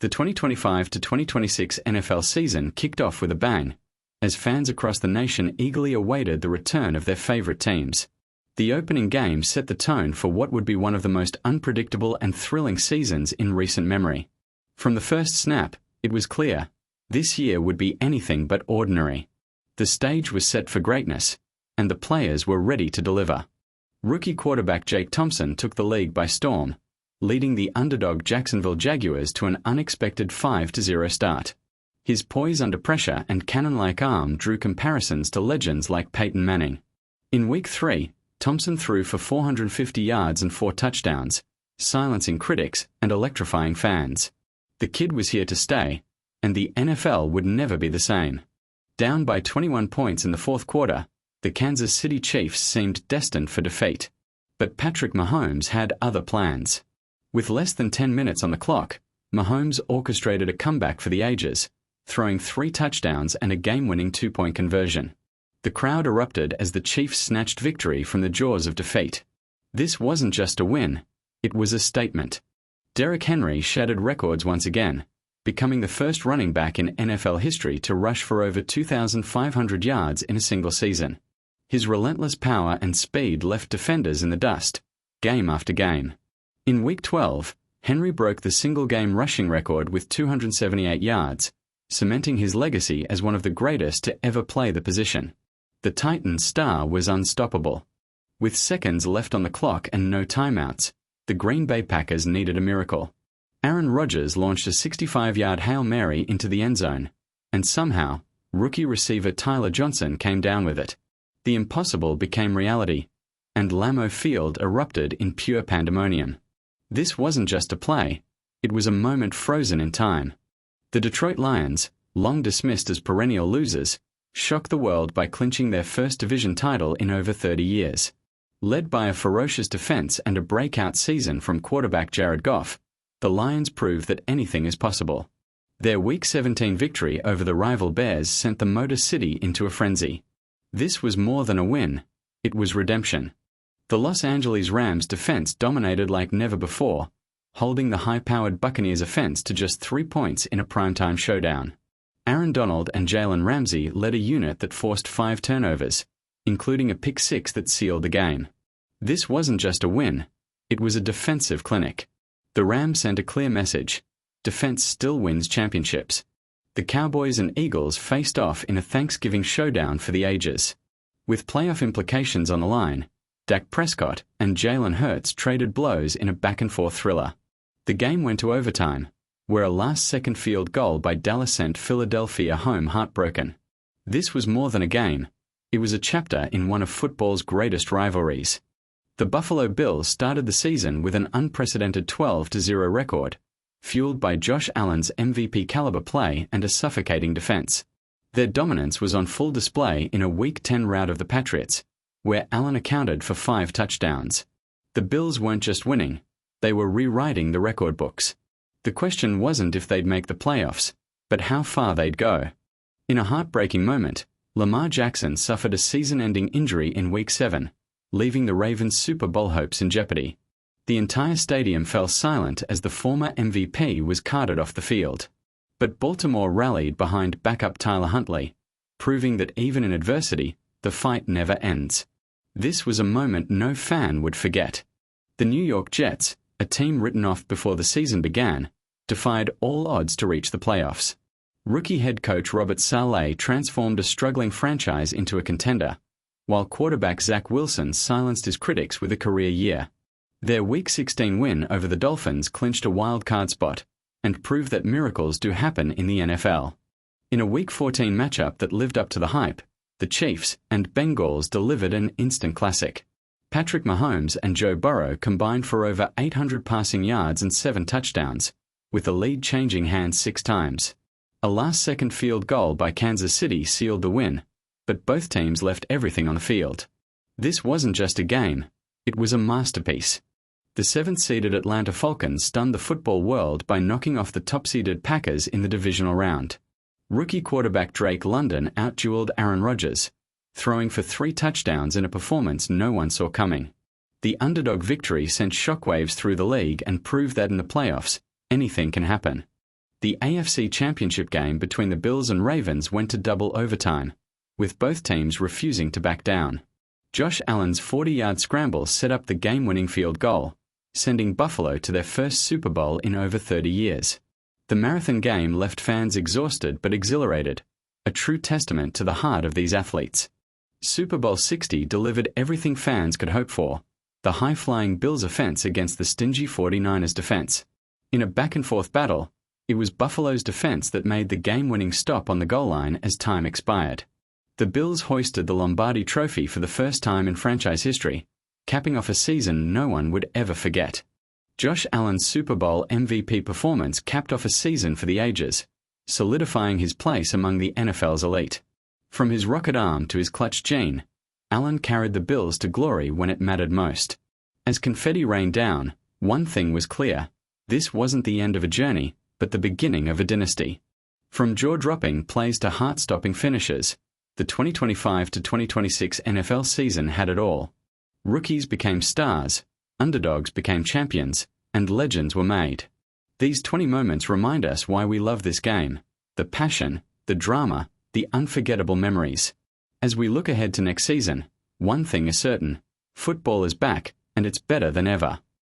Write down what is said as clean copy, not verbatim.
The 2025 to 2026 NFL season kicked off with a bang, as fans across the nation eagerly awaited the return of their favorite teams. The opening game set the tone for what would be one of the most unpredictable and thrilling seasons in recent memory. From the first snap, it was clear, this year would be anything but ordinary. The stage was set for greatness, and the players were ready to deliver. Rookie quarterback Jake Thompson took the league by storm, leading the underdog Jacksonville Jaguars to an unexpected 5-0 start. His poise under pressure and cannon-like arm drew comparisons to legends like Peyton Manning. In Week 3, Thompson threw for 450 yards and 4 touchdowns, silencing critics and electrifying fans. The kid was here to stay, and the NFL would never be the same. Down by 21 points in the fourth quarter, the Kansas City Chiefs seemed destined for defeat. But Patrick Mahomes had other plans. With less than 10 minutes on the clock, Mahomes orchestrated a comeback for the ages, throwing 3 touchdowns and a game-winning 2-point conversion. The crowd erupted as the Chiefs snatched victory from the jaws of defeat. This wasn't just a win, it was a statement. Derrick Henry shattered records once again, becoming the first running back in NFL history to rush for over 2,500 yards in a single season. His relentless power and speed left defenders in the dust, game after game. In Week 12, Henry broke the single-game rushing record with 278 yards, cementing his legacy as one of the greatest to ever play the position. The Titans' star was unstoppable. With seconds left on the clock and no timeouts, the Green Bay Packers needed a miracle. Aaron Rodgers launched a 65-yard Hail Mary into the end zone, and somehow, rookie receiver Tyler Johnson came down with it. The impossible became reality, and Lambeau Field erupted in pure pandemonium. This wasn't just a play, it was a moment frozen in time. The Detroit Lions, long dismissed as perennial losers, shocked the world by clinching their first division title in over 30 years. Led by a ferocious defense and a breakout season from quarterback Jared Goff, the Lions proved that anything is possible. Their Week 17 victory over the rival Bears sent the Motor City into a frenzy. This was more than a win, it was redemption. The Los Angeles Rams' defense dominated like never before, holding the high-powered Buccaneers' offense to just 3 points in a primetime showdown. Aaron Donald and Jalen Ramsey led a unit that forced 5 turnovers, including a pick six that sealed the game. This wasn't just a win, it was a defensive clinic. The Rams sent a clear message: defense still wins championships. The Cowboys and Eagles faced off in a Thanksgiving showdown for the ages. With playoff implications on the line, Dak Prescott and Jalen Hurts traded blows in a back-and-forth thriller. The game went to overtime, where a last-second field goal by Dallas sent Philadelphia home heartbroken. This was more than a game, it was a chapter in one of football's greatest rivalries. The Buffalo Bills started the season with an unprecedented 12-0 record, fueled by Josh Allen's MVP-caliber play and a suffocating defense. Their dominance was on full display in a Week 10 rout of the Patriots, where Allen accounted for 5 touchdowns. The Bills weren't just winning, they were rewriting the record books. The question wasn't if they'd make the playoffs, but how far they'd go. In a heartbreaking moment, Lamar Jackson suffered a season-ending injury in Week 7, leaving the Ravens' Super Bowl hopes in jeopardy. The entire stadium fell silent as the former MVP was carted off the field. But Baltimore rallied behind backup Tyler Huntley, proving that even in adversity, the fight never ends. This was a moment no fan would forget. The New York Jets, a team written off before the season began, defied all odds to reach the playoffs. Rookie head coach Robert Saleh transformed a struggling franchise into a contender, while quarterback Zach Wilson silenced his critics with a career year. Their Week 16 win over the Dolphins clinched a wild card spot and proved that miracles do happen in the NFL. In a Week 14 matchup that lived up to the hype, the Chiefs and Bengals delivered an instant classic. Patrick Mahomes and Joe Burrow combined for over 800 passing yards and 7 touchdowns, with the lead changing hands 6 times. A last-second field goal by Kansas City sealed the win, but both teams left everything on the field. This wasn't just a game, it was a masterpiece. The 7th-seeded Atlanta Falcons stunned the football world by knocking off the top-seeded Packers in the divisional round. Rookie quarterback Drake London outdueled Aaron Rodgers, throwing for 3 touchdowns in a performance no one saw coming. The underdog victory sent shockwaves through the league and proved that in the playoffs, anything can happen. The AFC Championship game between the Bills and Ravens went to double overtime, with both teams refusing to back down. Josh Allen's 40-yard scramble set up the game-winning field goal, sending Buffalo to their first Super Bowl in over 30 years. The marathon game left fans exhausted but exhilarated, a true testament to the heart of these athletes. Super Bowl 60 delivered everything fans could hope for: the high-flying Bills offense against the stingy 49ers defense. In a back-and-forth battle, it was Buffalo's defense that made the game-winning stop on the goal line as time expired. The Bills hoisted the Lombardi Trophy for the first time in franchise history, capping off a season no one would ever forget. Josh Allen's Super Bowl MVP performance capped off a season for the ages, solidifying his place among the NFL's elite. From his rocket arm to his clutch gene, Allen carried the Bills to glory when it mattered most. As confetti rained down, one thing was clear: this wasn't the end of a journey, but the beginning of a dynasty. From jaw-dropping plays to heart-stopping finishes, the 2025 to 2026 NFL season had it all. Rookies became stars, underdogs became champions, and legends were made. These 20 moments remind us why we love this game: the passion, the drama, the unforgettable memories. As we look ahead to next season, one thing is certain: football is back, and it's better than ever.